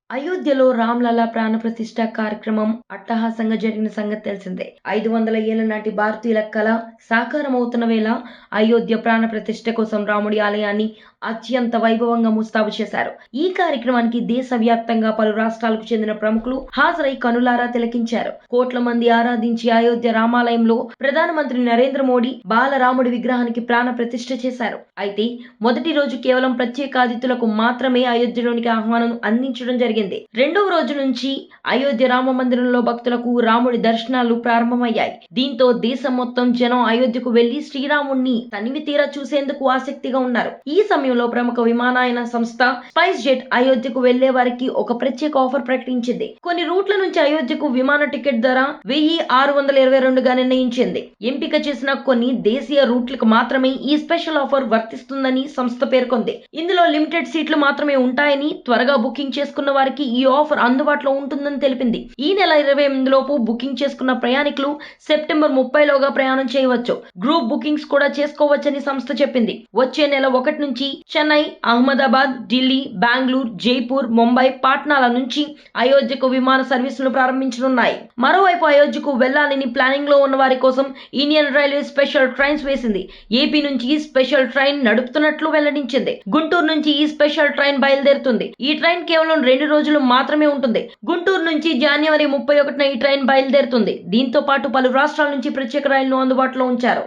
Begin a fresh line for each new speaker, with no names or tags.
అయోధ్యలో రామ్‌లలా ప్రాణప్రతిష్ఠ కార్యక్రమం అట్టహాసంగా జరిగిన సంగతి తెలిసిందే. 500 ఏళ్ల నాటి భారతీయుల కల సాకారమవుతున్న వేళ అయోధ్య ప్రాణప్రతిష్ఠ కోసం రాముడి ఆలయాన్ని అత్యంత వైభవంగా ముస్తాబు చేశారు. ఈ కార్యక్రమానికి దేశవ్యాప్తంగా పలు రాష్ట్రాలకు చెందిన ప్రముఖులు హాజరై కనులారా తిలకించారు. కోట్ల మంది ఆరాధించి అయోధ్య రామాలయంలో ప్రధానమంత్రి నరేంద్ర మోడీ బాలరాముడి విగ్రహానికి ప్రాణ ప్రతిష్ఠ చేశారు. అయితే మొదటి రోజు కేవలం ప్రత్యేకాతిథులకు మాత్రమే అయోధ్యలోనికి ఆహ్వానం అందించడం జరిగింది. రెండవ రోజు నుంచి అయోధ్య రామ మందిరంలో భక్తులకు రాముడి దర్శనాలు ప్రారంభమయ్యాయి. దీంతో దేశం మొత్తం జనం అయోధ్యకు వెళ్లి శ్రీరాముడిని తనివి తీరా చూసేందుకు ఆసక్తిగా ఉన్నారు. ఈ సమయంలో ప్రముఖ విమానయాన సంస్థ స్పైస్ జెట్ అయోధ్యకు వెళ్లే వారికి ఒక ప్రత్యేక ఆఫర్ ప్రకటించింది. కొన్ని రూట్ల నుంచి అయోధ్యకు విమాన టికెట్ ధర 1622గా నిర్ణయించింది. ఎంపిక చేసిన కొన్ని దేశీయ రూట్లకు మాత్రమే ఈ స్పెషల్ ఆఫర్ వర్తిస్తుందని సంస్థ పేర్కొంది. ఇందులో లిమిటెడ్ సీట్లు మాత్రమే ఉంటాయని, త్వరగా బుకింగ్ చేసుకున్న వారికి ఈ ఆఫర్ అందుబాటులో ఉంటుందని తెలిపింది. ఈ నెల 28 లోపు బుకింగ్ చేసుకున్న ప్రయాణికులు సెప్టెంబర్ 30 లోగా ప్రయాణం చేయవచ్చు. గ్రూప్ బుకింగ్స్ కూడా చేసుకోవచ్చని సంస్థ చెప్పింది. వచ్చే నెల 1 నుంచి చెన్నై, అహ్మదాబాద్, ఢిల్లీ, బెంగళూరు, జైపూర్, ముంబై, పాట్నాల నుంచి అయోధ్యకు విమాన సర్వీసులు ప్రారంభించనున్నాయి. మరోవైపు అయోధ్యకు వెళ్లాలని ప్లానింగ్ లో ఉన్న వారి కోసం ఇండియన్ రైల్వే స్పెషల్ ట్రైన్స్ వేసింది. ఏపీ నుంచి ఈ స్పెషల్ ట్రైన్ నడుపుతున్నట్లు వెల్లడించింది. గుంటూరు నుంచి ఈ స్పెషల్ ట్రైన్ బయలుదేరుతుంది. ఈ ట్రైన్ కేవలం 2 రోజులు మాత్రమే ఉంటుంది. గుంటూరు నుంచి జనవరి 31న ఈ ట్రైన్ బయలుదేరుతుంది. దీంతో పాటు పలు రాష్ట్రాల నుంచి ప్రత్యేక రైళ్లను అందుబాటులో ఉంచారు.